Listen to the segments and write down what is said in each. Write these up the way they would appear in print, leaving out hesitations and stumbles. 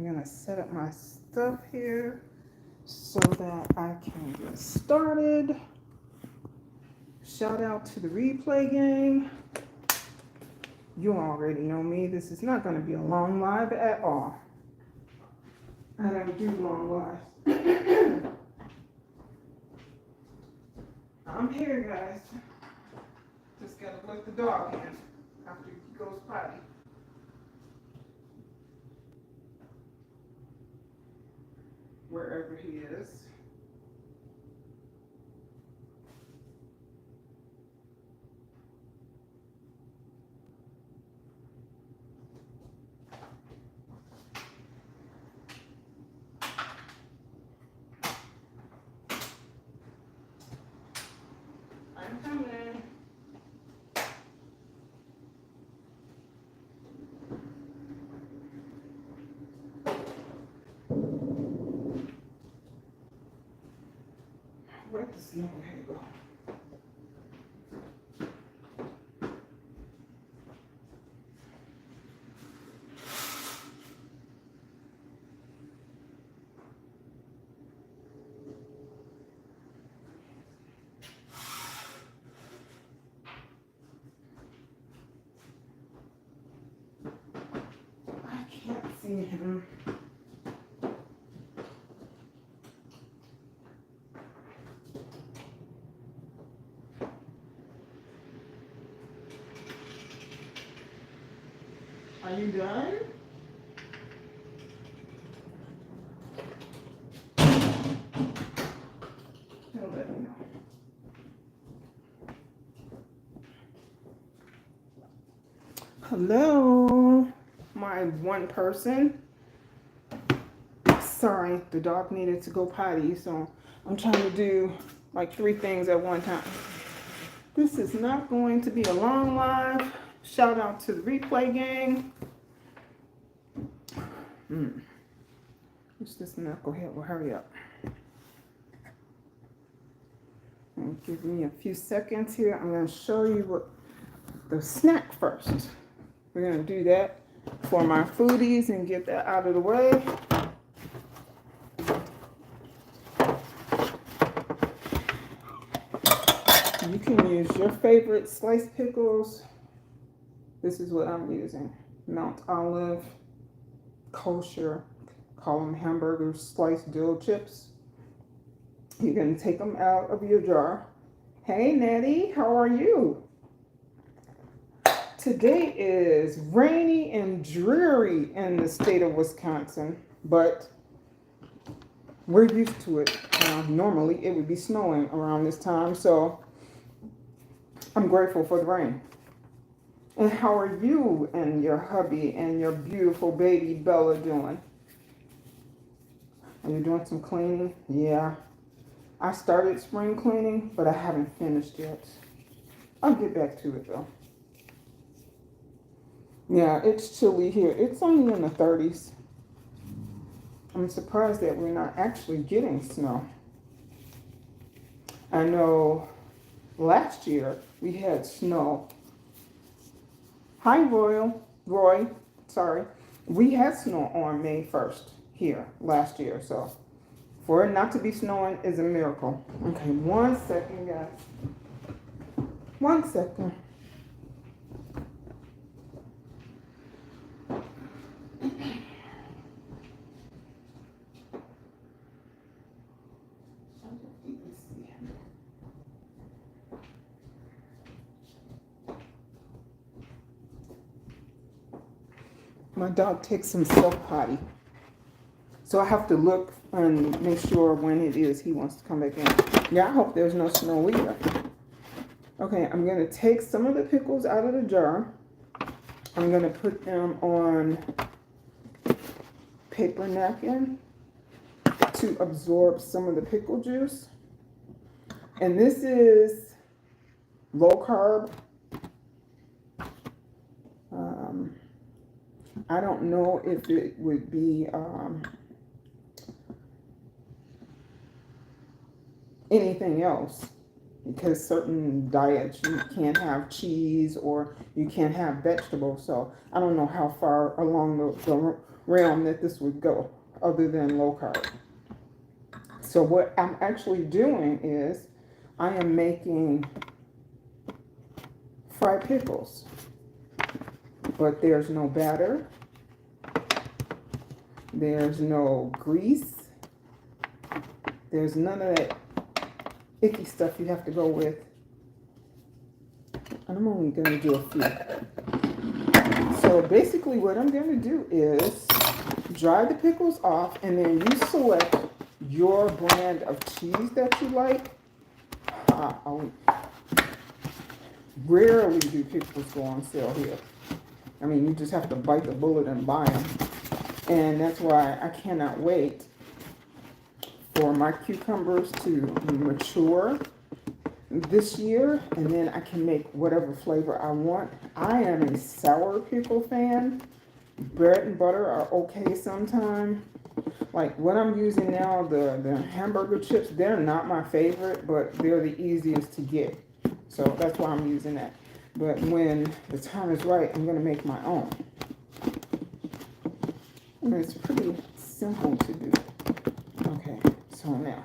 I'm gonna set up my stuff here so that I can get started. Shout out to the replay gang. You already know me. This is not gonna be a long live at all. I don't do long lives. I'm here, guys. Just gotta let the dog in after he goes potty. Wherever he is. I'm coming. Where does the snowman go? I can't see him. Are you done? He'll let me know. Hello, my one person. Sorry, the dog needed to go potty, so I'm trying to do like 3 things at one time. This is not going to be a long live. Shout out to the replay gang. Who's this knucklehead? Well, hurry up. Give me a few seconds here. I'm going to show you what the snack first. We're going to do that for my foodies and get that out of the way. You can use your favorite sliced pickles. This is what I'm using. Mount Olive, kosher, call them hamburger sliced dill chips. You're going to take them out of your jar. Hey, Nettie, how are you? Today is rainy and dreary in the state of Wisconsin, but we're used to it. Normally, it would be snowing around this time, so I'm grateful for the rain. And how are you and your hubby and your beautiful baby Bella doing? Are you doing some cleaning? Yeah. I started spring cleaning, but I haven't finished yet. I'll get back to it though. Yeah, it's chilly here. It's only in the 30s. I'm surprised that we're not actually getting snow. I know last year we had snow. Hi, Roy, sorry. We had snow on May 1st here last year, so for it not to be snowing is a miracle. Okay, 1 second, guys. 1 second. My dog takes himself potty. So I have to look and make sure when it is he wants to come back in. Yeah, I hope there's no snow either. Okay, I'm going to take some of the pickles out of the jar. I'm going to put them on paper napkin to absorb some of the pickle juice. And this is low carb. I don't know if it would be anything else. because certain diets you can't have cheese or you can't have vegetables. So I don't know how far along the realm that this would go other than low carb. So what I'm actually doing is I am making fried pickles, but there's no batter, there's no grease, there's none of that icky stuff you have to go with. And I'm only going to do a few. So basically what I'm going to do is dry the pickles off, and then you select your brand of cheese that you like. I rarely do pickles go on sale here. I mean, you just have to bite the bullet and buy them. And that's why I cannot wait for my cucumbers to mature this year, and then I can make whatever flavor I want. I am a sour pickle fan. Bread and butter are okay sometimes. Like what I'm using now, the hamburger chips, they're not my favorite, but they're the easiest to get. So that's why I'm using that. But when the time is right, I'm going to make my own. And it's pretty simple to do. Okay, so now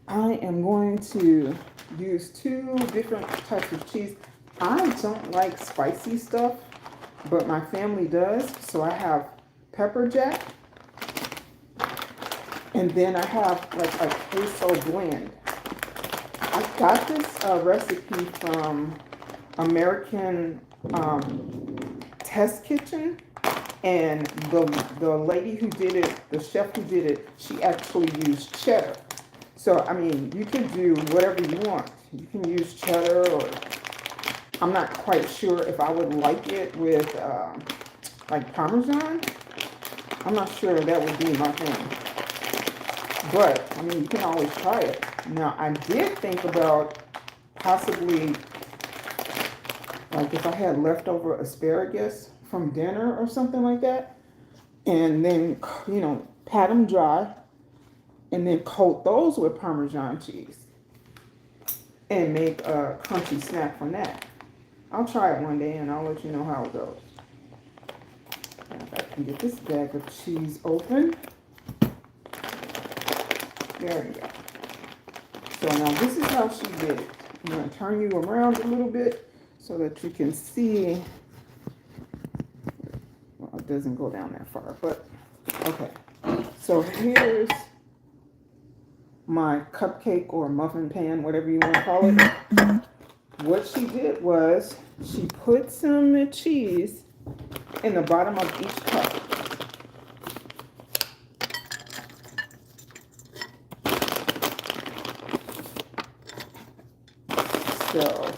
I am going to use 2 different types of cheese. I don't like spicy stuff, but my family does. So I have pepper jack, and then I have like a queso blend. I got this recipe from American Test Kitchen, and the lady who did it, the chef who did it, she actually used cheddar. So I mean, you can do whatever you want. You can use cheddar, or I'm not quite sure if I would like it with like Parmesan. I'm not sure that would be my thing. But I mean, you can always try it. Now I did think about possibly, like if I had leftover asparagus from dinner or something like that, and then, you know, pat them dry and then coat those with Parmesan cheese and make a crunchy snack from that. I'll try it one day and I'll let you know how it goes. And if I can get this bag of cheese open. There we go. So now this is how she did it. I'm going to turn you around a little bit so that you can see. Well, it doesn't go down that far, but okay. So here's my cupcake or muffin pan, whatever you want to call it. What she did was she put some cheese in the bottom of each cup. So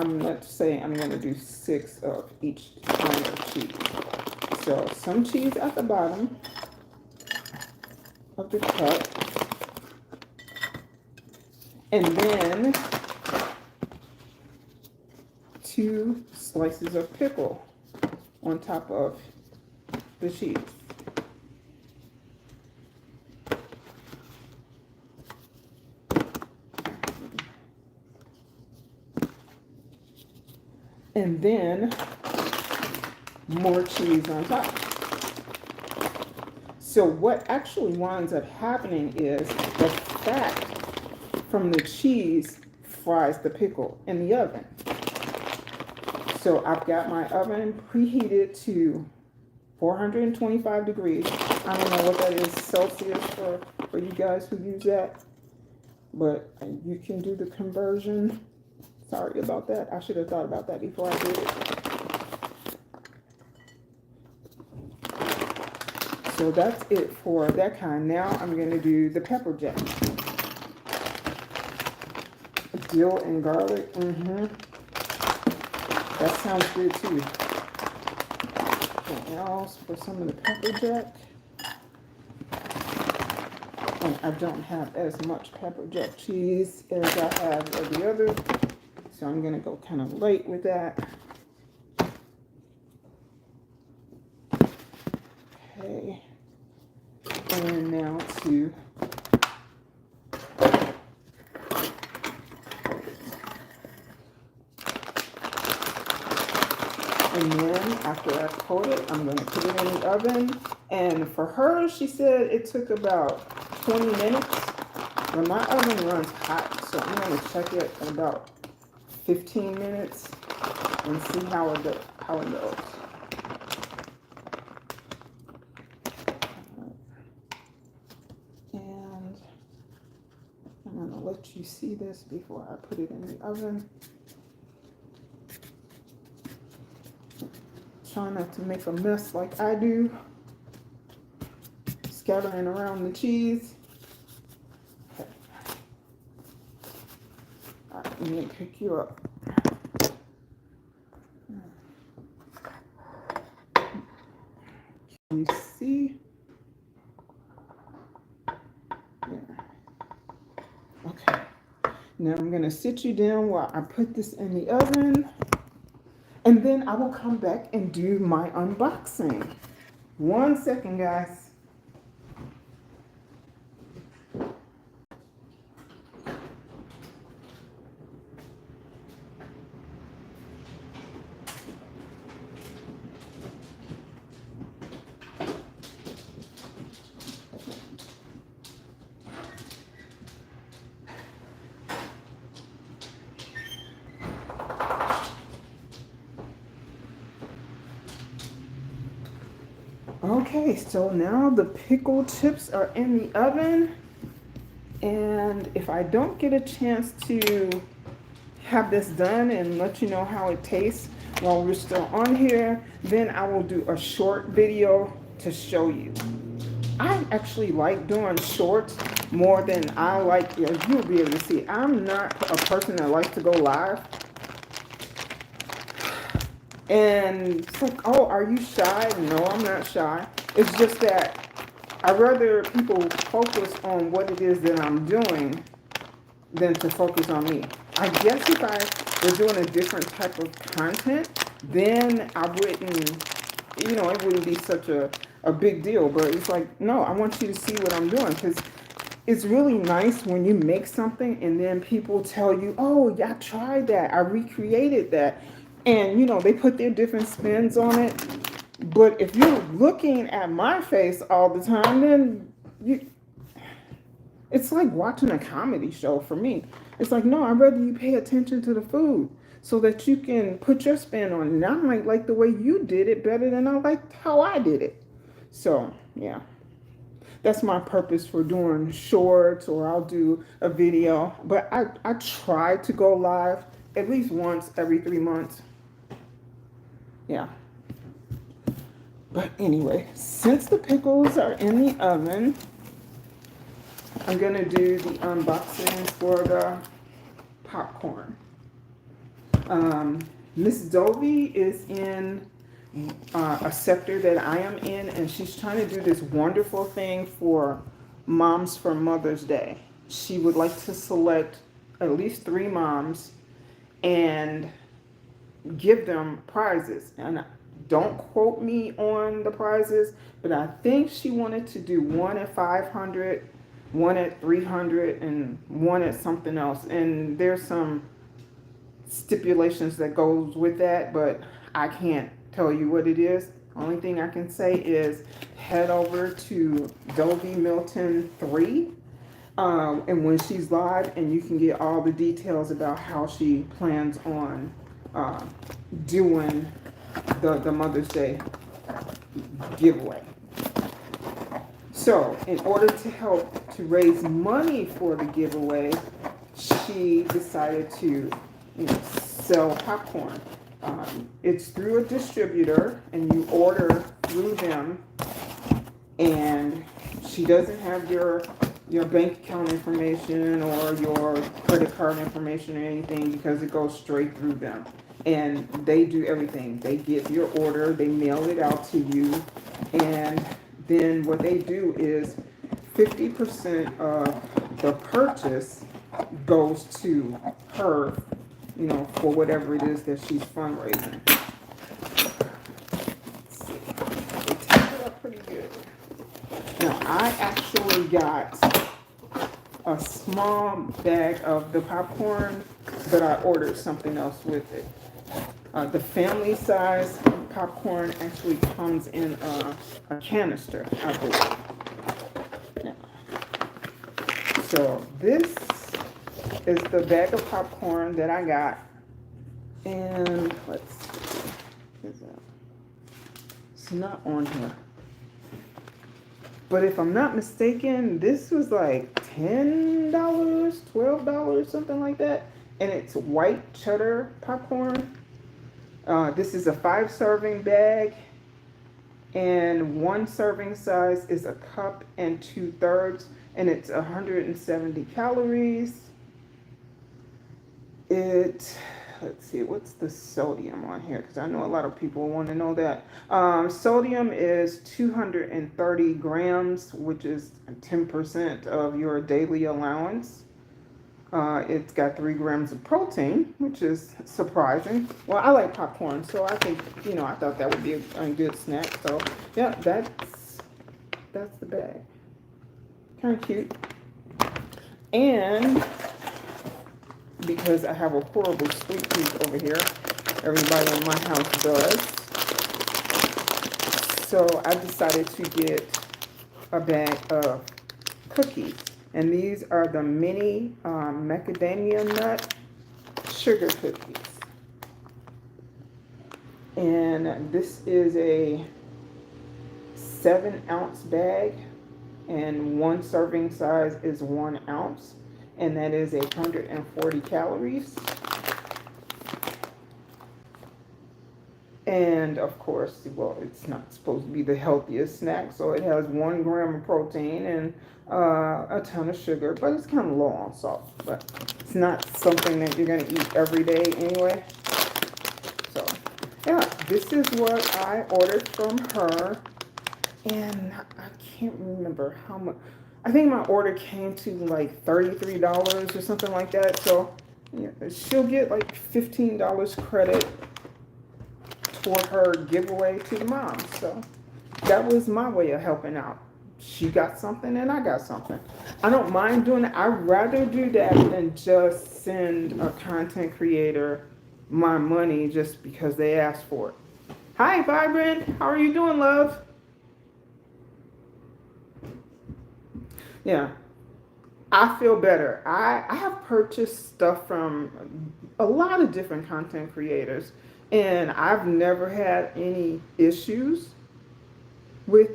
let's say I'm going to do 6 of each kind of cheese. So some cheese at the bottom of the cup. And then 2 slices of pickle on top of the cheese. And then more cheese on top. So what actually winds up happening is the fat from the cheese fries the pickle in the oven. So I've got my oven preheated to 425 degrees. I don't know what that is Celsius for you guys who use that, but you can do the conversion. Sorry about that. I should have thought about that before I did it. So that's it for that kind. Now I'm going to do the pepper jack. Dill and garlic. That sounds good too. And else for some of the pepper jack. And I don't have as much pepper jack cheese as I have of the other. So I'm going to go kind of light with that. Okay. And now to And then after I coat it, I'm going to put it in the oven. And for her, she said it took about 20 minutes. But my oven runs hot, so I'm going to check it at about 15 minutes and see how it goes. And I'm going to let you see this before I put it in the oven. Try not to make a mess like I do, scattering around the cheese. Okay. All right, let me pick you up. Can you see? Yeah. Okay. Now I'm gonna sit you down while I put this in the oven. And then I will come back and do my unboxing. 1 second, guys. Okay, so now the pickle chips are in the oven. And if I don't get a chance to have this done and let you know how it tastes while we're still on here, then I will do a short video to show you. I actually like doing shorts more than I like, you'll be able to see. I'm not a person that likes to go live. And it's like, oh, are you shy? No, I'm not shy. It's just that I'd rather people focus on what it is that I'm doing than to focus on me. I guess if I were doing a different type of content, then I wouldn't, it wouldn't be such a big deal. But it's like, no, I want you to see what I'm doing, because it's really nice when you make something and then people tell you, oh, yeah, I tried that. I recreated that. And, they put their different spins on it. But if you're looking at my face all the time, then it's like watching a comedy show for me. It's like, no, I'd rather you pay attention to the food so that you can put your spin on it. And I might like the way you did it better than I liked how I did it. So, yeah. That's my purpose for doing shorts, or I'll do a video. But I try to go live at least once every 3 months. Yeah. But anyway, since the pickles are in the oven, I'm going to do the unboxing for the popcorn. Ms.Dovie is in a sector that I am in, and she's trying to do this wonderful thing for Moms for Mother's Day. She would like to select at least 3 moms and give them prizes. And don't quote me on the prizes, but I think she wanted to do one at 500, one at 300, and one at something else. And there's some stipulations that goes with that, but I can't tell you what it is. Only thing I can say is head over to Dovie Milton 3, and when she's live, and you can get all the details about how she plans on doing the Mother's Day giveaway. So in order to help to raise money for the giveaway, she decided to sell popcorn. It's through a distributor, and you order through them, and she doesn't have your bank account information or your credit card information or anything, because it goes straight through them. And they do everything. They get your order, they mail it out to you, and then what they do is 50% of the purchase goes to her, for whatever it is that she's fundraising. Let's see. They take it up pretty good. Now, I actually got a small bag of the popcorn, but I ordered something else with it. The family size popcorn actually comes in a canister, I believe. Yeah. So this is the bag of popcorn that I got. And let's see. It's not on here. But if I'm not mistaken, this was like $10, $12, something like that. And it's white cheddar popcorn. This is a 5-serving bag. And 1 serving size is a cup and 2/3. And it's 170 calories. Let's see, what's the sodium on here? Because I know a lot of people want to know that. Sodium is 230 grams, which is 10% of your daily allowance. It's got 3 grams of protein, which is surprising. Well, I like popcorn, so I think, I thought that would be a good snack. So, yeah, that's the bag. Kind of cute. And because I have a horrible sweet tooth over here, everybody in my house does. So I decided to get a bag of cookies. And these are the mini macadamia nut sugar cookies. And this is a 7-ounce bag, and 1 serving size is 1 ounce. And that is 140 calories. And of course, well, it's not supposed to be the healthiest snack, so it has 1 gram of protein and a ton of sugar, but it's kind of low on salt. But it's not something that you're going to eat every day anyway. So, yeah, this is what I ordered from her. And I can't remember how much. I think my order came to like $33 or something like that. So yeah, she'll get like $15 credit toward her giveaway to the mom. So that was my way of helping out. She got something and I got something. I don't mind doing it. I'd rather do that than just send a content creator my money just because they asked for it. Hi, Vibrant. How are you doing, love? Yeah, I feel better. I have purchased stuff from a lot of different content creators, and I've never had any issues with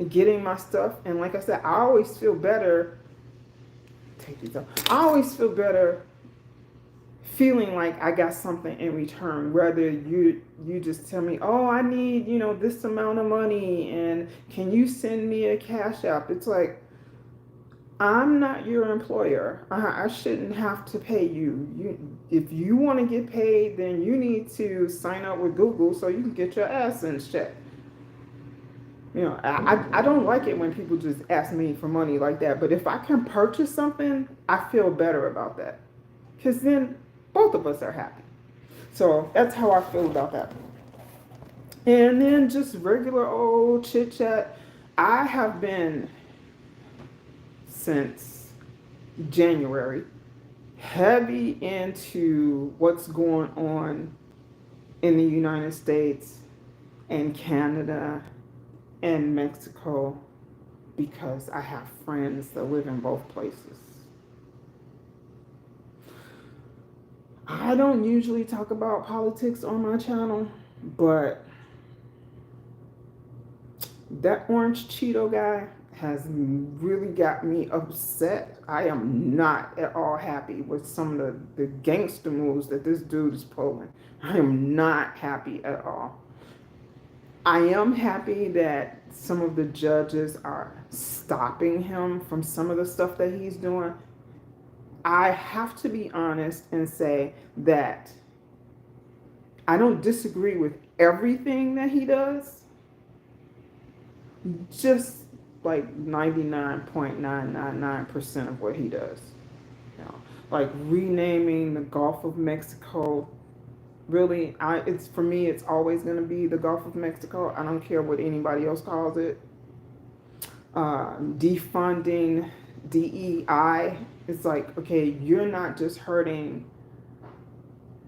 getting my stuff. And like I said, I always feel better. Take these off. I always feel better feeling like I got something in return, whether you just tell me, oh, I need, this amount of money, and can you send me a cash app? It's like, I'm not your employer. I shouldn't have to pay you. If you want to get paid, then you need to sign up with Google so you can get your AdSense check. I don't like it when people just ask me for money like that, but if I can purchase something, I feel better about that, because then both of us are happy. So that's how I feel about that. And then just regular old chit-chat. I have been, since January, heavy into what's going on in the United States and Canada and Mexico, because I have friends that live in both places. I don't usually talk about politics on my channel, but that orange Cheeto guy has really got me upset. I am not at all happy with some of the gangster moves that this dude is pulling. I am not happy at all. I am happy that some of the judges are stopping him from some of the stuff that he's doing. I have to be honest and say that I don't disagree with everything that he does, just like 99.999% of what he does. Like renaming the Gulf of Mexico. Really, for me, it's always going to be the Gulf of Mexico. I don't care what anybody else calls it. Defunding DEI. It's like, okay, you're not just hurting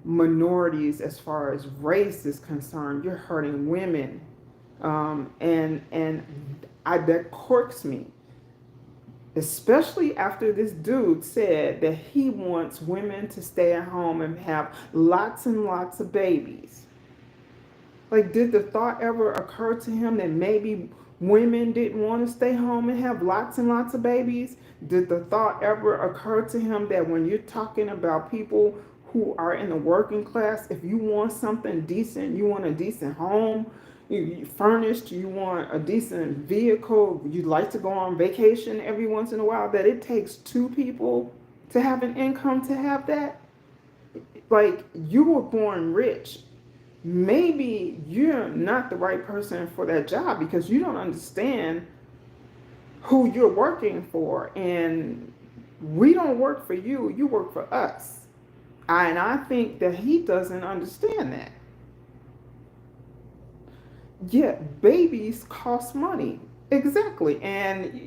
minorities as far as race is concerned. You're hurting women. That quirks me, especially after this dude said that he wants women to stay at home and have lots and lots of babies. Like, did the thought ever occur to him that maybe women didn't want to stay home and have lots and lots of babies? Did the thought ever occur to him that when you're talking about people who are in the working class, if you want something decent, you want a decent home, you furnished, you want a decent vehicle, you'd like to go on vacation every once in a while, that it takes two people to have an income to have that? Like, you were born rich. Maybe you're not the right person for that job because you don't understand who you're working for. And we don't work for you, you work for us. And I think that he doesn't understand that. Yeah, babies cost money. Exactly. And,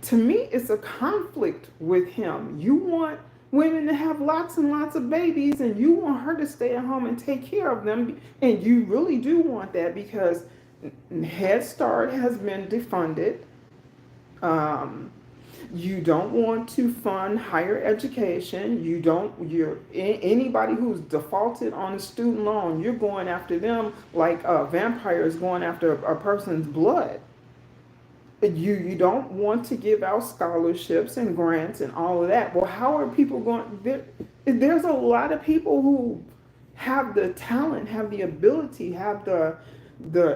to me, it's a conflict with him. You want women to have lots and lots of babies, and you want her to stay at home and take care of them. And you really do want that because Head Start has been defunded. You don't want to fund higher education. Anybody who's defaulted on a student loan, you're going after them like vampires going after a person's blood. You don't want to give out scholarships and grants and all of that. Well, how are people going? There's a lot of people who have the talent, have the ability, have the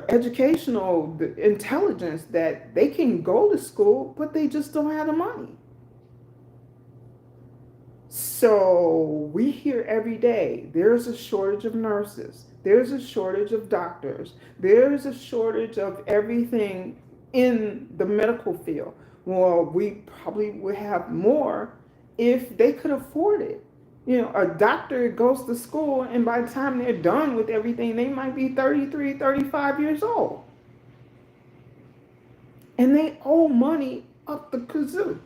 educational intelligence that they can go to school, but they just don't have the money. So we hear every day there's a shortage of nurses, there's a shortage of doctors, there's a shortage of everything in the medical field. Well, we probably would have more if they could afford it. A doctor goes to school, and by the time they're done with everything, they might be 33, 35 years old. And they owe money up the kazoo.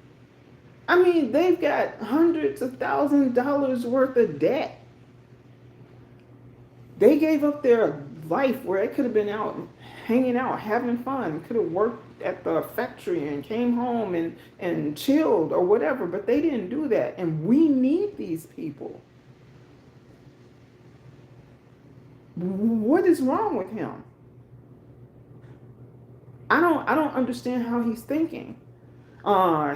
I mean, they've got hundreds of thousands of dollars worth of debt. They gave up their life where they could have been out hanging out, having fun, could have worked at the factory and came home and chilled or whatever, but they didn't do that. And we need these people. What is wrong with him? I don't understand how he's thinking.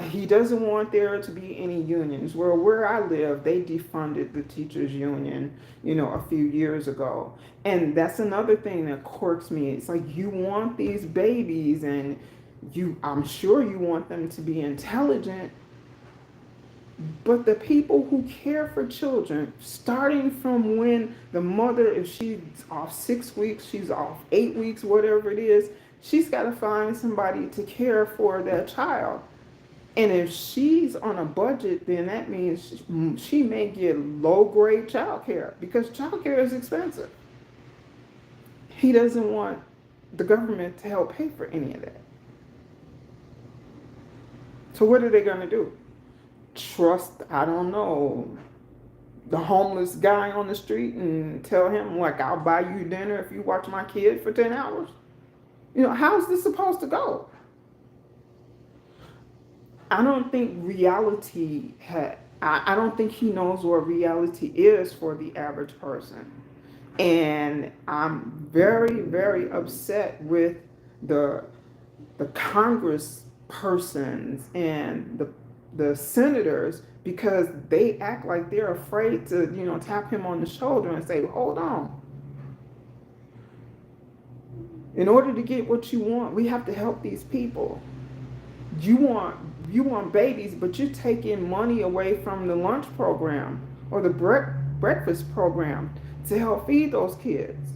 He doesn't want there to be any unions. Well, where I live, they defunded the teachers union, a few years ago. And that's another thing that quirks me. It's like, you want these babies, and I'm sure you want them to be intelligent, but the people who care for children, starting from when the mother, if she's off 6 weeks, she's off 8 weeks, whatever it is, she's got to find somebody to care for that child. And if she's on a budget, then that means she may get low-grade child care because child care is expensive. He doesn't want the government to help pay for any of that. So what are they going to do? Trust, I don't know, the homeless guy on the street and tell him, like, I'll buy you dinner if you watch my kid for 10 hours? How's this supposed to go? I don't think I don't think he knows what reality is for the average person. And I'm very, very upset with the Congress persons and the senators, because they act like they're afraid to, tap him on the shoulder and say, hold on. In order to get what you want, we have to help these people. You want babies, but you're taking money away from the lunch program or the breakfast program to help feed those kids.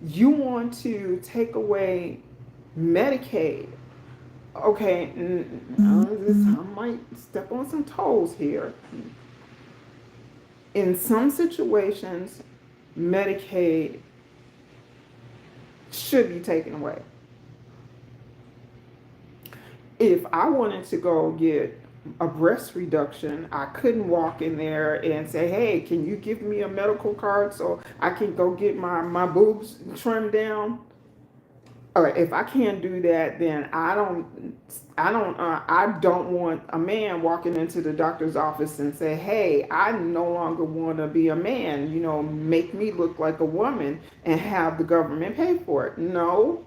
You want to take away Medicaid. Okay, I might step on some toes here. In some situations, Medicaid should be taken away. If I wanted to go get a breast reduction, I couldn't walk in there and say, hey, can you give me a medical card so I can go get my boobs trimmed down? All right, if I can't do that, then I don't want a man walking into the doctor's office and say, hey, I no longer want to be a man, make me look like a woman and have the government pay for it. No,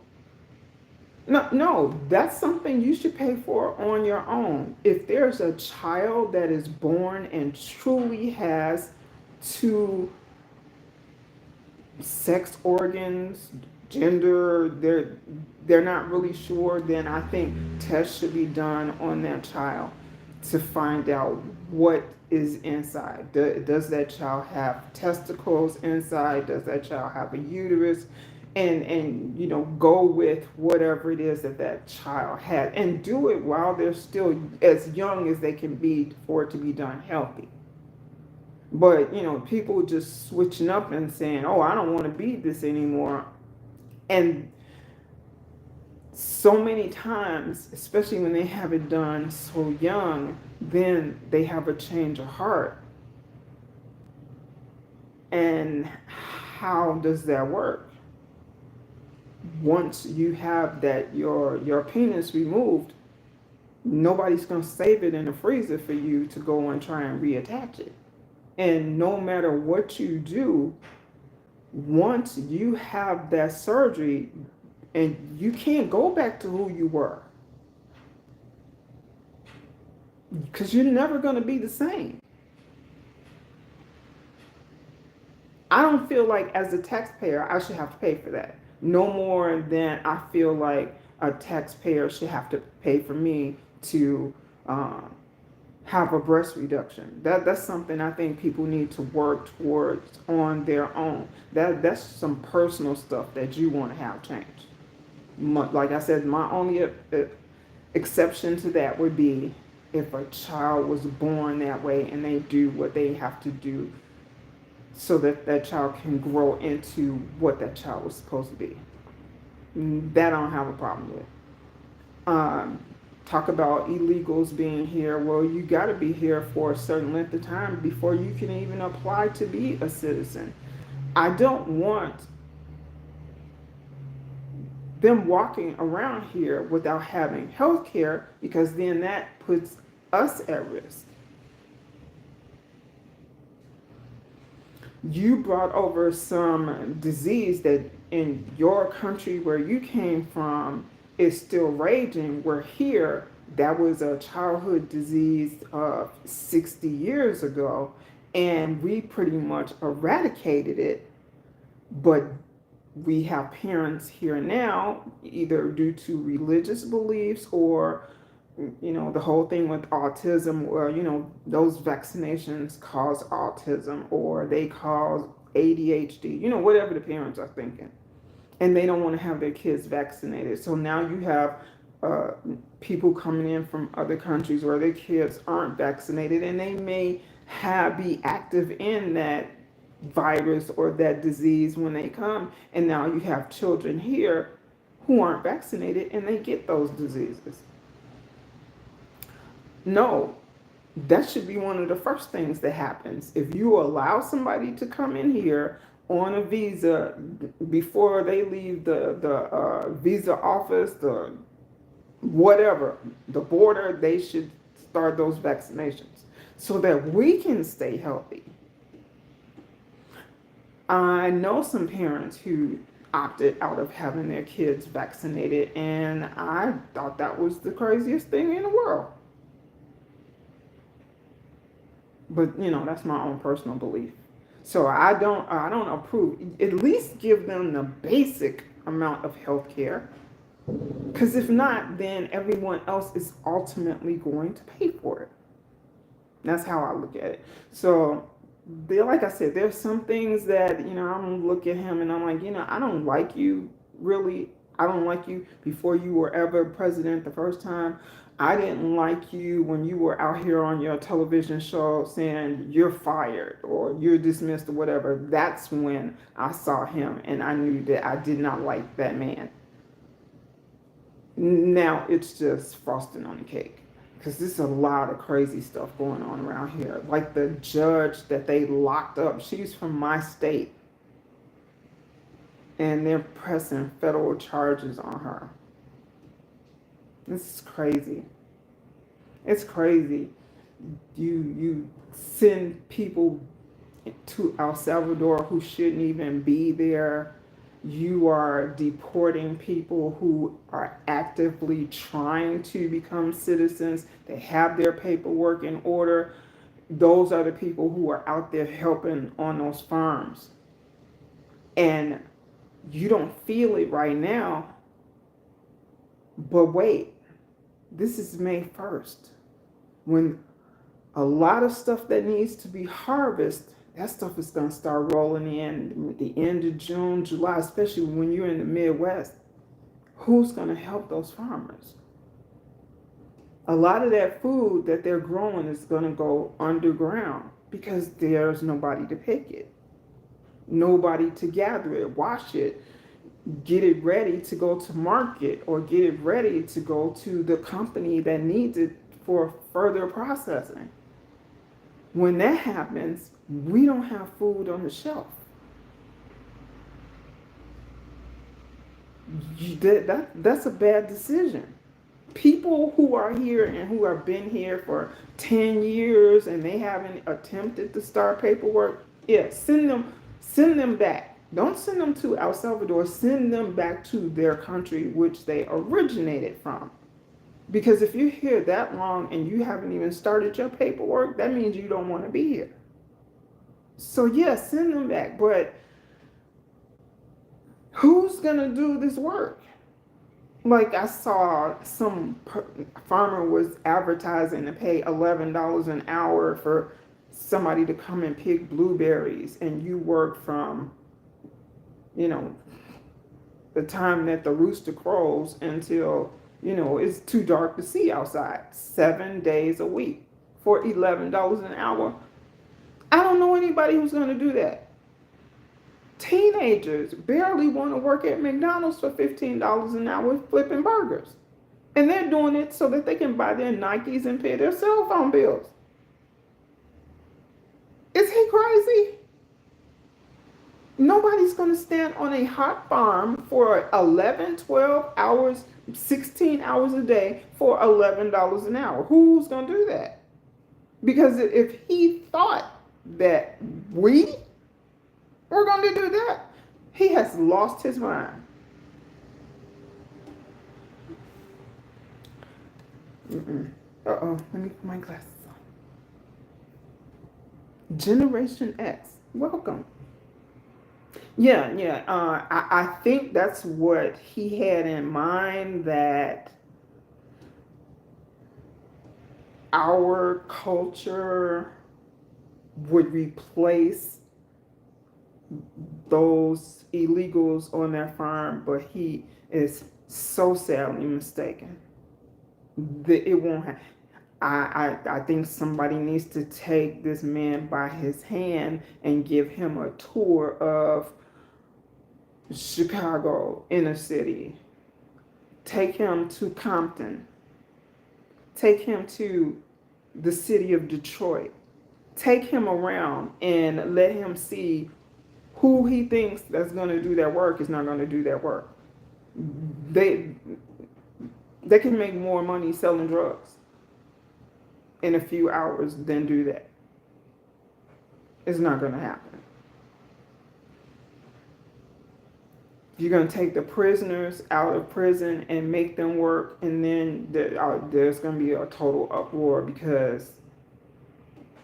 no, no, that's something you should pay for on your own. If there's a child that is born and truly has two sex organs, gender, they're not really sure, then I think tests should be done on that child to find out what is inside. Does that child have testicles inside? Does that child have a uterus? And go with whatever it is that child has, and do it while they're still as young as they can be for it to be done healthy. But people just switching up and saying, oh, I don't want to be this anymore. And so many times, especially when they have it done so young, then they have a change of heart. And how does that work? Once you have that your penis removed, nobody's going to save it in the freezer for you to go and try and reattach it. And no matter what you do, once you have that surgery, and you can't go back to who you were, because you're never going to be the same. I don't feel like as a taxpayer I should have to pay for that. No more than I feel like a taxpayer should have to pay for me to have a breast reduction. That's something I think people need to work towards on their own. That's some personal stuff that you want to have changed. Like I said, my only exception to that would be if a child was born that way and they do what they have to do so that that child can grow into what that child was supposed to be. That I don't have a problem with. Talk about illegals being here. Well, you got to be here for a certain length of time before you can even apply to be a citizen. I don't want them walking around here without having health care, because then that puts us at risk. You brought over some disease that in your country where you came from is still raging, where here that was a childhood disease of 60 years ago, and we pretty much eradicated it. But we have parents here now, either due to religious beliefs or the whole thing with autism, or those vaccinations cause autism or they cause ADHD, whatever the parents are thinking, and they don't want to have their kids vaccinated. So now you have people coming in from other countries where their kids aren't vaccinated, and they may be active in that virus or that disease when they come, and now you have children here who aren't vaccinated and they get those diseases. No, that should be one of the first things that happens. If you allow somebody to come in here on a visa, before they leave the visa office, the whatever, the border, they should start those vaccinations so that we can stay healthy. I know some parents who opted out of having their kids vaccinated, and I thought that was the craziest thing in the world. But that's my own personal belief. So I don't approve. At least give them the basic amount of health care, because if not, then everyone else is ultimately going to pay for it. That's how I look at it. So like I said, there's some things that I'm gonna look at him and I'm like, I don't like you, really. I don't like you before you were ever president the first time. I didn't like you when you were out here on your television show saying you're fired or you're dismissed or whatever. That's when I saw him and I knew that I did not like that man. Now it's just frosting on the cake, because there's a lot of crazy stuff going on around here. Like the judge that they locked up, she's from my state, and they're pressing federal charges on her. This is crazy. It's crazy. You send people to El Salvador who shouldn't even be there. You are deporting people who are actively trying to become citizens. They have their paperwork in order. Those are the people who are out there helping on those farms. And you don't feel it right now, but wait, this is May 1st. When a lot of stuff that needs to be harvested, that stuff is going to start rolling in at the end of June, July, especially when you're in the Midwest. Who's going to help those farmers? A lot of that food that they're growing is going to go underground because there's nobody to pick it, nobody to gather it, wash it, get it ready to go to market, or get it ready to go to the company that needs it for further processing. When that happens, we don't have food on the shelf. That's a bad decision. People who are here and who have been here for 10 years and they haven't attempted to start paperwork, yeah, send them back. Don't send them to El Salvador. Send them back to their country, which they originated from. Because if you're here that long and you haven't even started your paperwork, that means you don't want to be here. So yeah, send them back. But who's going to do this work? Like I saw some farmer was advertising to pay $11 an hour for somebody to come and pick blueberries, and you work from, the time that the rooster crows until it's too dark to see outside, 7 days a week for $11 an hour. I don't know anybody who's going to do that. Teenagers barely want to work at McDonald's for $15 an hour flipping burgers. And they're doing it so that they can buy their Nikes and pay their cell phone bills. Is he crazy? Nobody's going to stand on a hot farm for 11, 12 hours, 16 hours a day for $11 an hour. Who's going to do that? Because if he thought that we were going to do that, he has lost his mind. Uh-oh, let me put my glasses on. Generation X, welcome. Yeah. I think that's what he had in mind, that our culture would replace those illegals on their farm, but he is so sadly mistaken. It won't happen. I think somebody needs to take this man by his hand and give him a tour of Chicago inner city. Take him to Compton. Take him to the city of Detroit. Take him around and let him see who he thinks that's going to do that work is not going to do that work. They can make more money selling drugs in a few hours than do that. It's not going to happen. You're going to take the prisoners out of prison and make them work, and then there's going to be a total uproar, because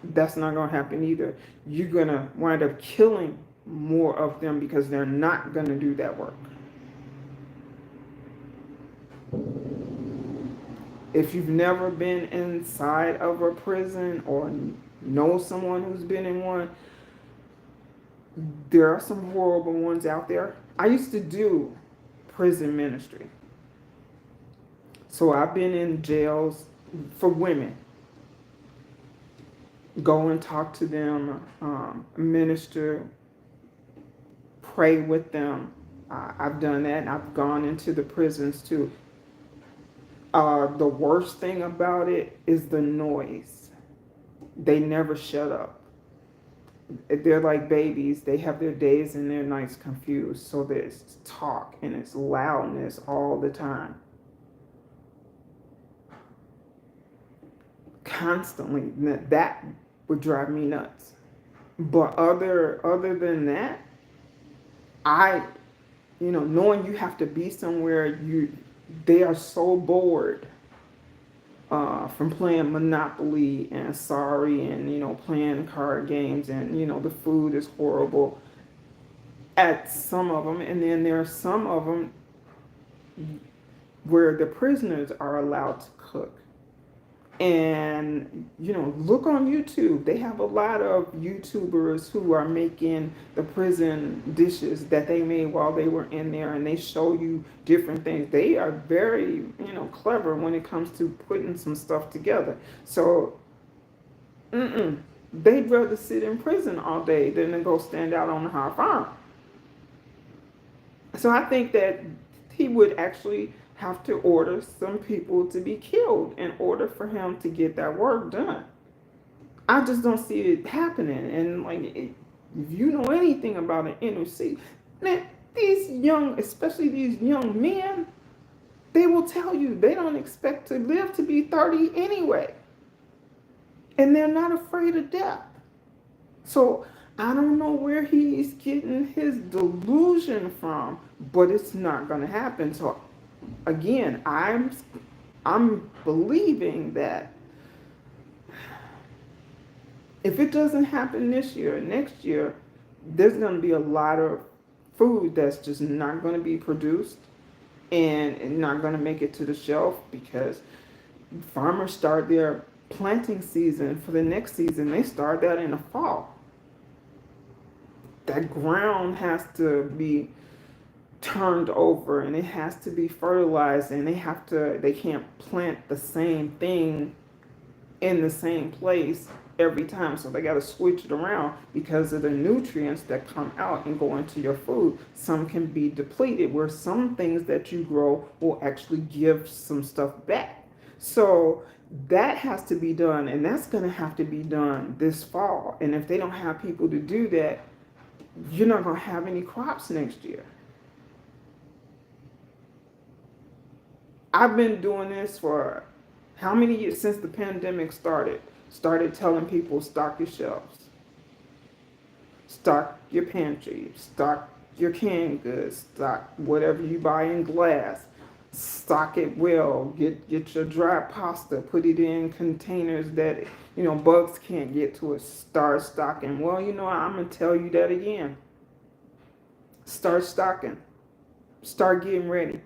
that's not going to happen either. You're going to wind up killing more of them because they're not going to do that work. If you've never been inside of a prison or know someone who's been in one, there are some horrible ones out there. I used to do prison ministry. So I've been in jails for women. Go and talk to them, minister, pray with them. I've done that, and I've gone into the prisons too. The worst thing about it is the noise. They never shut up. They're like babies. They have their days and their nights confused. So there's talk and it's loudness all the time. Constantly. That would drive me nuts. But other than that, knowing you have to be somewhere, they are so bored from playing Monopoly and Sorry and playing card games, and the food is horrible at some of them, and then there are some of them where the prisoners are allowed to cook. And look on YouTube. They have a lot of YouTubers who are making the prison dishes that they made while they were in there, and they show you different things. They are very clever when it comes to putting some stuff together. So they'd rather sit in prison all day than to go stand out on the high farm. So I think that he would actually have to order some people to be killed in order for him to get that work done. I just don't see it happening. And if you know anything about an inner city, man, especially these young men, they will tell you they don't expect to live to be 30 anyway. And they're not afraid of death. So I don't know where he's getting his delusion from, but it's not going to happen. So again, I'm believing that if it doesn't happen this year, next year, there's going to be a lot of food that's just not going to be produced and not going to make it to the shelf, because farmers start their planting season for the next season. They start that in the fall. That ground has to be turned over and it has to be fertilized, and they can't plant the same thing in the same place every time. So they got to switch it around because of the nutrients that come out and go into your food. Some can be depleted, where some things that you grow will actually give some stuff back. So that has to be done, and that's going to have to be done this fall. And if they don't have people to do that, you're not going to have any crops next year. I've been doing this for how many years? Since the pandemic started telling people, stock your shelves, stock your pantry, stock your canned goods, stock whatever you buy in glass, stock it well, get your dry pasta, put it in containers that bugs can't get to it, start stocking. Well, I'm gonna tell you that again. Start stocking. Start getting ready.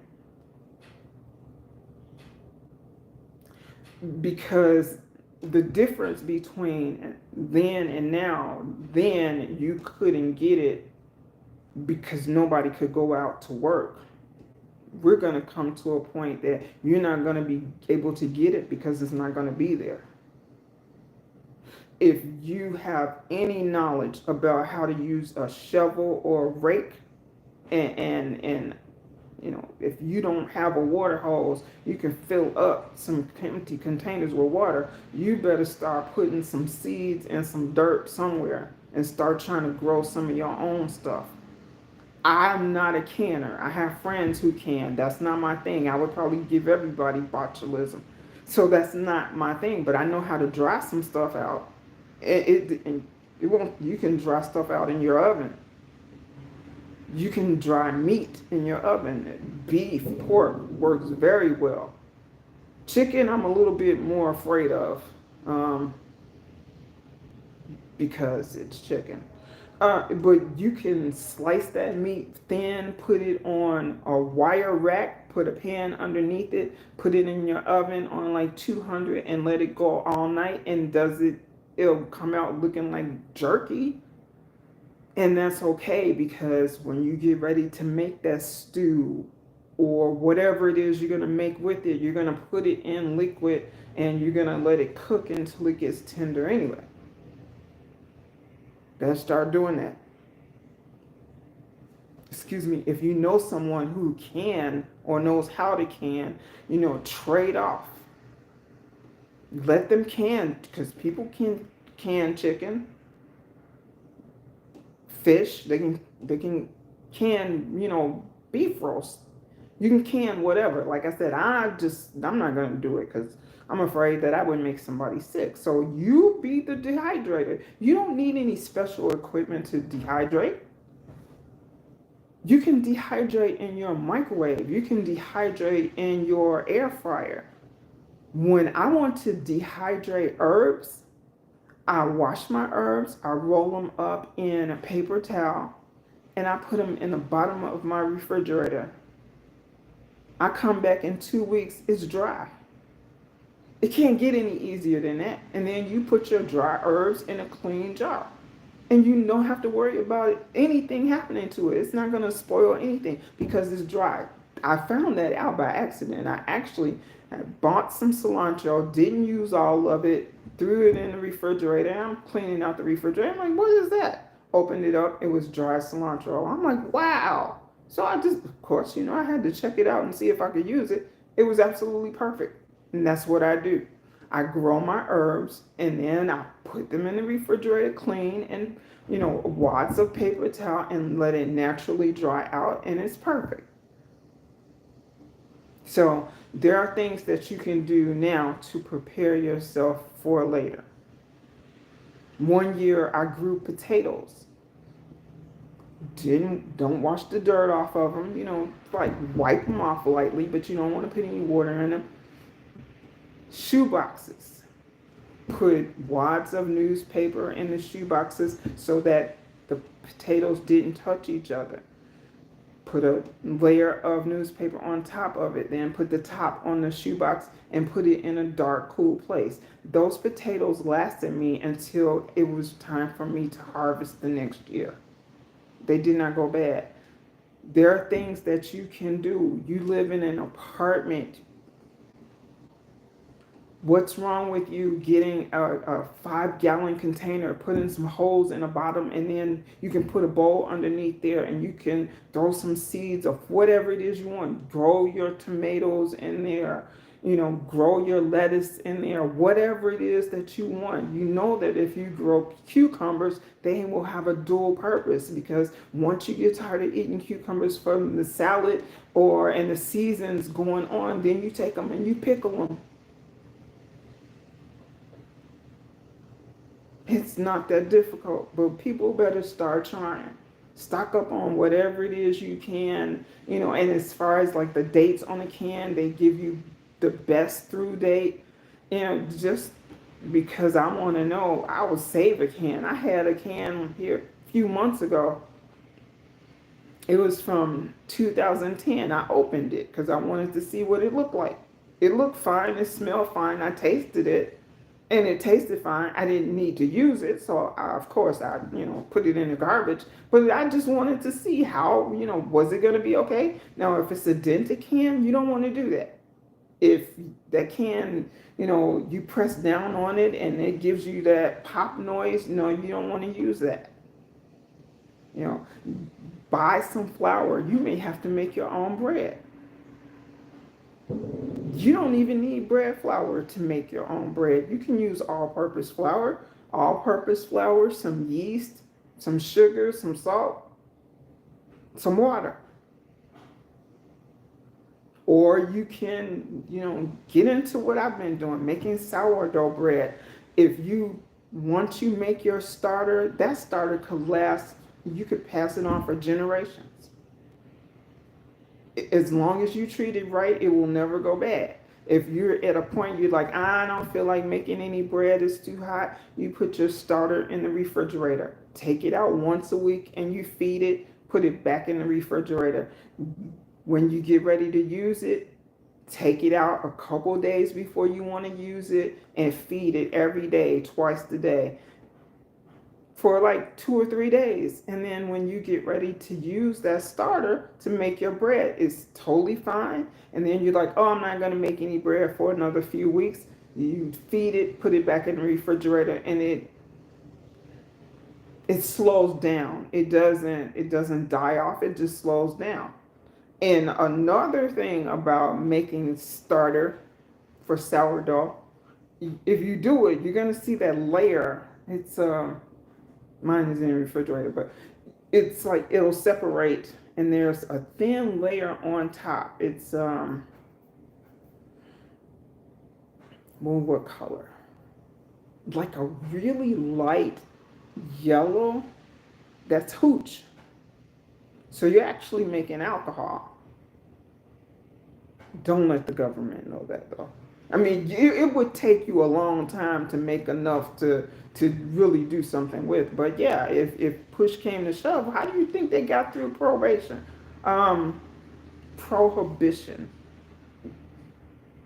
Because the difference between then and now, then you couldn't get it because nobody could go out to work. We're going to come to a point that you're not going to be able to get it because it's not going to be there. If you have any knowledge about how to use a shovel or a rake, and if you don't have a water hose, you can fill up some empty containers with water. You better start putting some seeds and some dirt somewhere and start trying to grow some of your own stuff. I'm not a canner. I have friends who can. That's not my thing. I would probably give everybody botulism. So that's not my thing. But I know how to dry some stuff out. It won't. You can dry stuff out in your oven. You can dry meat in your oven. Beef, pork works very well. Chicken, I'm a little bit more afraid of because it's chicken. But you can slice that meat thin, put it on a wire rack, put a pan underneath it, put it in your oven on like 200 and let it go all night, and it'll come out looking like jerky. And that's okay, because when you get ready to make that stew or whatever it is you're going to make with it, you're going to put it in liquid and you're going to let it cook until it gets tender anyway. Better start doing that. excuse me, if you know someone who can or knows how to can, trade off. Let them can, because people can chicken, fish. They can beef roast. You can whatever. Like I said, I'm not gonna do it because I'm afraid that I would make somebody sick. So you be the dehydrator. You don't need any special equipment to dehydrate. You can dehydrate in your microwave. You can dehydrate in your air fryer. When I want to dehydrate herbs, I wash my herbs, I roll them up in a paper towel, and I put them in the bottom of my refrigerator. I come back in 2 weeks, it's dry. It can't get any easier than that. And then you put your dry herbs in a clean jar. And you don't have to worry about anything happening to it. It's not going to spoil anything because it's dry. I found that out by accident. I actually bought some cilantro, didn't use all of it, threw it in the refrigerator. I'm cleaning out the refrigerator. I'm like, what is that? Opened it up. It was dry cilantro. I'm like, wow. So I just, of course, I had to check it out and see if I could use it. It was absolutely perfect. And that's what I do. I grow my herbs and then I put them in the refrigerator clean and, wads of paper towel and let it naturally dry out, and it's perfect. So there are things that you can do now to prepare yourself for later. One year I grew potatoes. Don't wash the dirt off of them, like wipe them off lightly, but you don't want to put any water in them. Shoe boxes. Put wads of newspaper in the shoe boxes so that the potatoes didn't touch each other. Put a layer of newspaper on top of it, then put the top on the shoebox and put it in a dark, cool place. Those potatoes lasted me until it was time for me to harvest the next year. They did not go bad. There are things that you can do. You live in an apartment. What's wrong with you getting a 5-gallon container, putting some holes in the bottom, and then you can put a bowl underneath there and you can throw some seeds of whatever it is you want. Grow your tomatoes in there, grow your lettuce in there, whatever it is that you want. You know that if you grow cucumbers, they will have a dual purpose, because once you get tired of eating cucumbers from the salad and the seasons going on, then you take them and you pickle them. It's not that difficult, but people better start trying. Stock up on whatever it is you can, and as far as like the dates on the can, they give you the best through date. Just because I want to know, I will save a can. I had a can here a few months ago. It was from 2010. I opened it because I wanted to see what it looked like. It looked fine. It smelled fine. I tasted it. And it tasted fine. I didn't need to use it, so of course I put it in the garbage. But I just wanted to see how, was it going to be okay? Now, if it's a dented can, you don't want to do that. If that can, you press down on it and it gives you that pop noise, no, you don't want to use that. Buy some flour. You may have to make your own bread. You don't even need bread flour to make your own bread. You can use all-purpose flour, some yeast, some sugar, some salt, some water. Or you can, get into what I've been doing, making sourdough bread. If you once you make your starter, that starter could last, you could pass it on for generations. As long as you treat it right, it will never go bad. If you're at a point you're like, I don't feel like making any bread, it's too hot, you put your starter in the refrigerator. Take it out once a week and you feed it, put it back in the refrigerator. When you get ready to use it, take it out a couple days before you want to use it and feed it every day, twice a day, for like 2 or 3 days. And then when you get ready to use that starter to make your bread, it's totally fine. And then you're like, oh, I'm not going to make any bread for another few weeks. You feed it, put it back in the refrigerator, and it slows down. It doesn't die off. It just slows down. And another thing about making starter for sourdough, if you do it, you're gonna see that layer. It's mine is in the refrigerator, but it's like it'll separate, and there's a thin layer on top. It's well, what color? Like a really light yellow. That's hooch. So you're actually making alcohol. Don't let the government know that though. I mean, it would take you a long time to make enough to really do something with. But yeah, if push came to shove, how do you think they got through probation? Prohibition.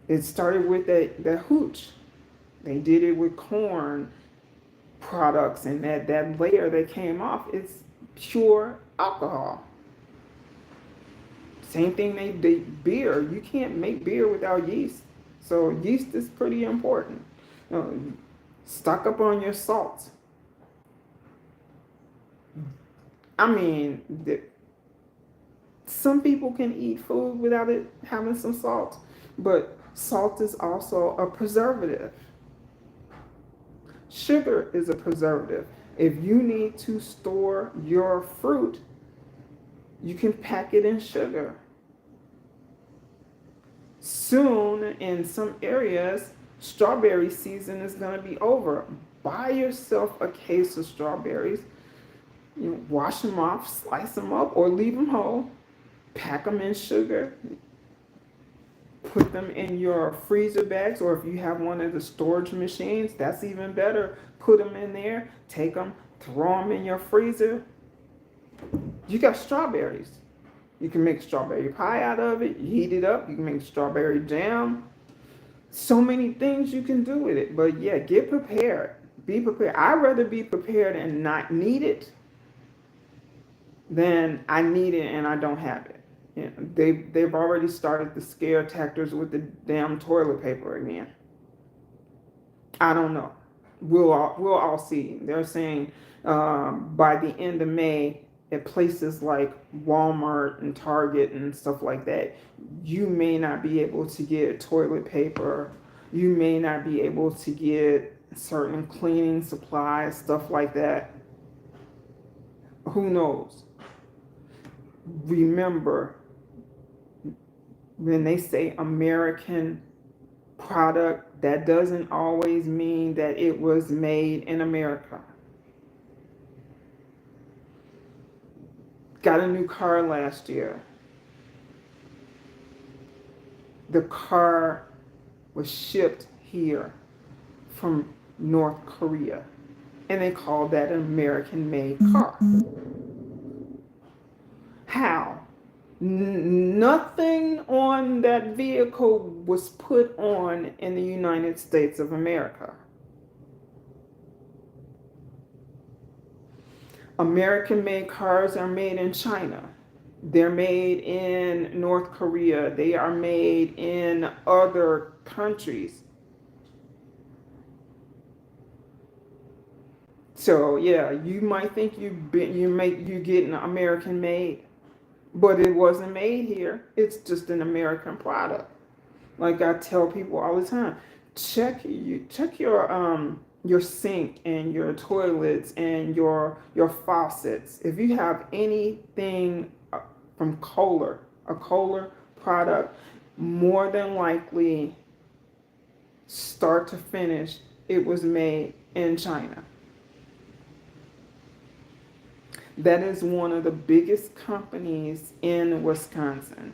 It started with that hooch. They did it with corn products, and that layer that came off, it's pure alcohol. Same thing they beer. You can't make beer without yeast. So yeast is pretty important. You know, stock up on your salt. I mean, some people can eat food without it having some salt, but salt is also a preservative. Sugar is a preservative. If you need to store your fruit, you can pack it in sugar. Soon, in some areas, strawberry season is going to be over. Buy yourself a case of strawberries. You know, wash them off, slice them up, or leave them whole. Pack them in sugar. Put them in your freezer bags, or if you have one of the storage machines, that's even better. Put them in there. Take them, throw them in your freezer. You got strawberries. You can make strawberry pie out of it. You heat it up. You can make strawberry jam. So many things you can do with it. But yeah, get prepared. Be prepared. I'd rather be prepared and not need it than I need it and I don't have it. You know, they've already started the scare tactics with the damn toilet paper again. I don't know. We'll all see. They're saying by the end of May, at places like Walmart and Target and stuff like that, you may not be able to get toilet paper. You may not be able to get certain cleaning supplies, stuff like that. Who knows? Remember, when they say American product, that doesn't always mean that it was made in America. Got a new car last year. The car was shipped here from North Korea, and they called that an American-made car. How? Nothing on that vehicle was put on in the United States of America. American-made cars are made in China. They're made in North Korea. They are made in other countries. So yeah, you might think you're getting American made, but it wasn't made here. It's just an American product. Like I tell people all the time, check your sink and your toilets and your faucets. If you have anything from a Kohler product, more than likely, start to finish, it was made in China. That is one of the biggest companies in Wisconsin.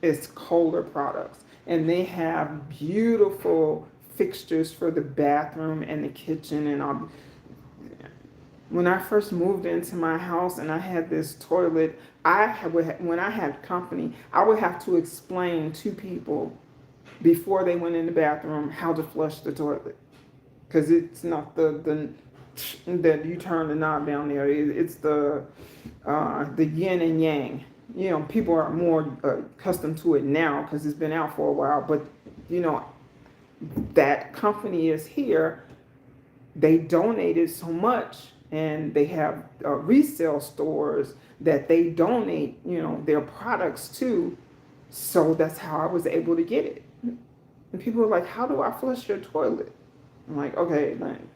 It's Kohler Products. And they have beautiful fixtures for the bathroom and the kitchen and all. When I first moved into my house and I had this toilet, when I had company, I would have to explain to people before they went in the bathroom how to flush the toilet. Because it's not the that you turn the knob down there. It's the yin and yang. You know, people are more accustomed to it now because it's been out for a while. But you know, that company is here. They donated so much and they have resale stores that they donate, their products to. So that's how I was able to get it. And people were like, "How do I flush your toilet?" I'm like, "Okay, then."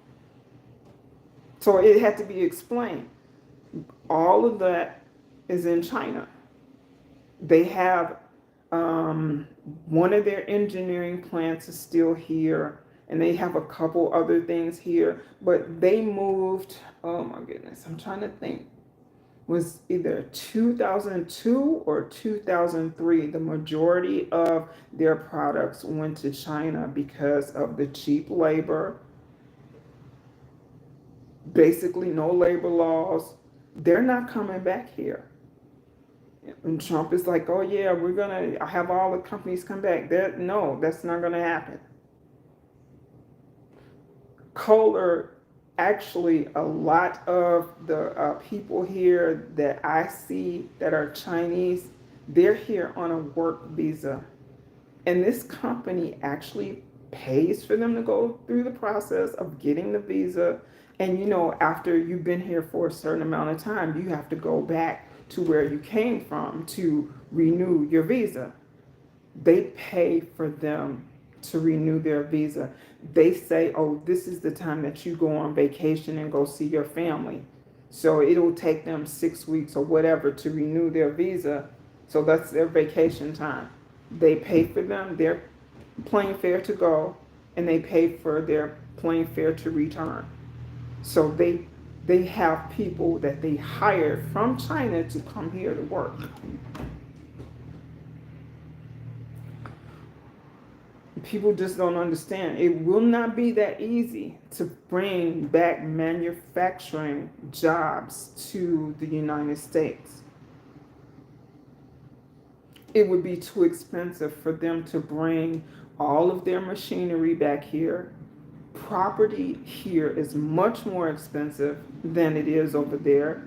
So it had to be explained. All of that is in China. They have one of their engineering plants is still here, and they have a couple other things here, but they moved, oh my goodness, I'm trying to think, was either 2002 or 2003. The majority of their products went to China because of the cheap labor, basically no labor laws. They're not coming back here. And Trump is like, "Oh yeah, we're gonna have all the companies come back." No, that's not gonna happen. Kohler, actually, a lot of the people here that I see that are Chinese, they're here on a work visa, and this company actually pays for them to go through the process of getting the visa. And after you've been here for a certain amount of time, you have to go back to where you came from to renew your visa. They pay for them to renew their visa. They say, "Oh, this is the time that you go on vacation and go see your family." So it'll take them 6 weeks or whatever to renew their visa. So that's their vacation time. They pay for them their plane fare to go, and they pay for their plane fare to return. So they have people that they hire from China to come here to work. People just don't understand. It will not be that easy to bring back manufacturing jobs to the United States. It would be too expensive for them to bring all of their machinery back here. Property here is much more expensive than it is over there.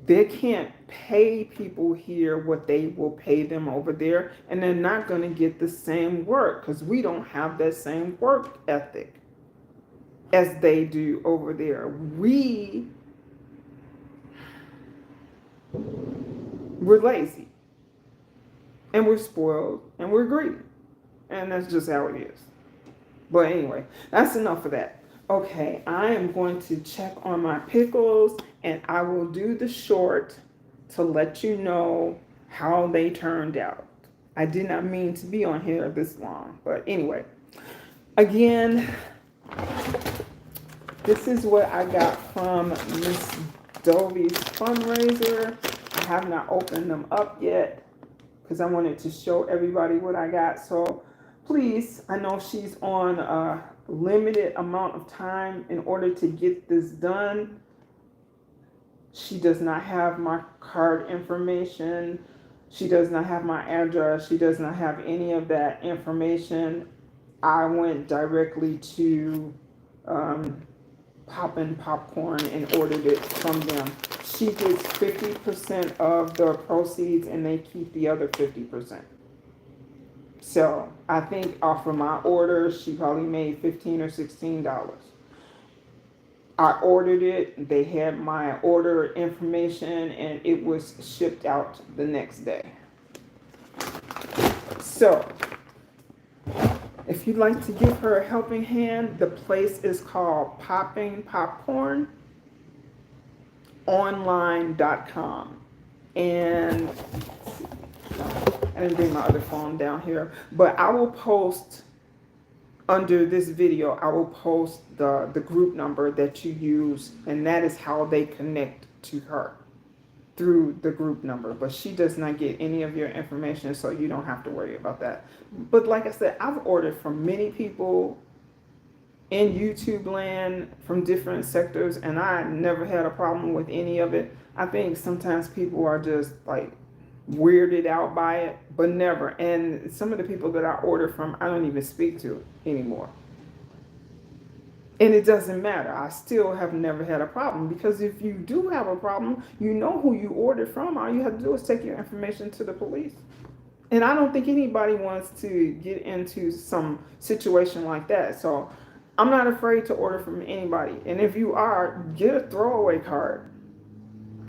They can't pay people here what they will pay them over there, and they're not going to get the same work because we don't have that same work ethic as they do over there. We're lazy, and we're spoiled, and we're greedy, and that's just how it is. But anyway, that's enough of that. Okay, I am going to check on my pickles, and I will do the short to let you know how they turned out. I did not mean to be on here this long, but anyway. Again, this is what I got from Ms.Dovie's fundraiser. I have not opened them up yet because I wanted to show everybody what I got. So please, I know she's on a limited amount of time in order to get this done. She does not have my card information. She does not have my address. She does not have any of that information. I went directly to Poppin popcorn and ordered it from them. She gets 50% of the proceeds and they keep the other 50%. So I think off of my order, she probably made $15 or $16. I ordered it. They had my order information, and it was shipped out the next day. So if you'd like to give her a helping hand, the place is called Poppin Popcorn online.com. And I didn't bring my other phone down here, but I will post under this video, I will post the group number that you use, and that is how they connect to her, through the group number. But she does not get any of your information, so you don't have to worry about that. But like I said, I've ordered from many people in YouTube land from different sectors, and I never had a problem with any of it. I think sometimes people are just like weirded out by it, but never. And some of the people that I order from, I don't even speak to anymore. And it doesn't matter. I still have never had a problem, because if you do have a problem, you know who you ordered from. All you have to do is take your information to the police. And I don't think anybody wants to get into some situation like that. So I'm not afraid to order from anybody. And if you are, get a throwaway card.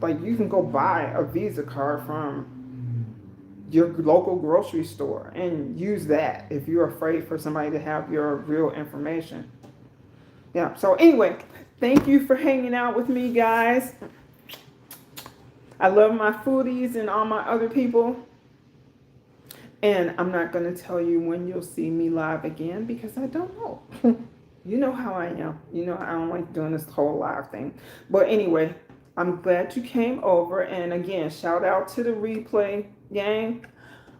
Like, you can go buy a Visa card from your local grocery store and use that if you're afraid for somebody to have your real information. Yeah, so anyway, thank you for hanging out with me, guys. I love my foodies and all my other people. And I'm not going to tell you when you'll see me live again because I don't know. You know how I am. You know I don't like doing this whole live thing. But anyway, I'm glad you came over. And again, shout out to the replay gang.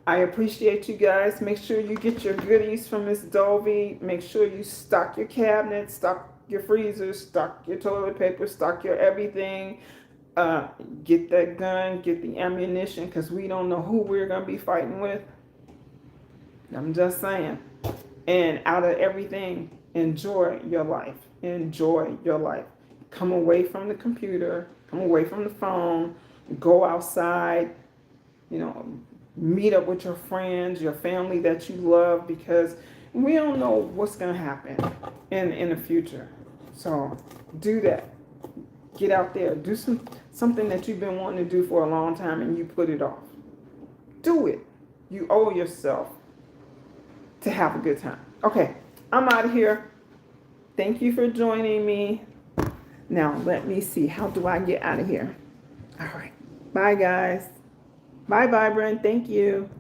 I appreciate you guys. Make sure you get your goodies from Ms.Dovie. Make sure you stock your cabinets, stock your freezers, stock your toilet paper, stock your everything. Get that gun, get the ammunition, because we don't know who we're going to be fighting with. I'm just saying. And out of everything, enjoy your life. Enjoy your life. Come away from the computer. Come away from the phone. Go outside. You know, meet up with your friends, your family that you love, because we don't know what's going to happen in the future. So do that. Get out there. Do something that you've been wanting to do for a long time and you put it off. Do it. You owe yourself to have a good time. Okay, I'm out of here. Thank you for joining me. Now, let me see. How do I get out of here? All right. Bye, guys. Bye, Bron. Thank you.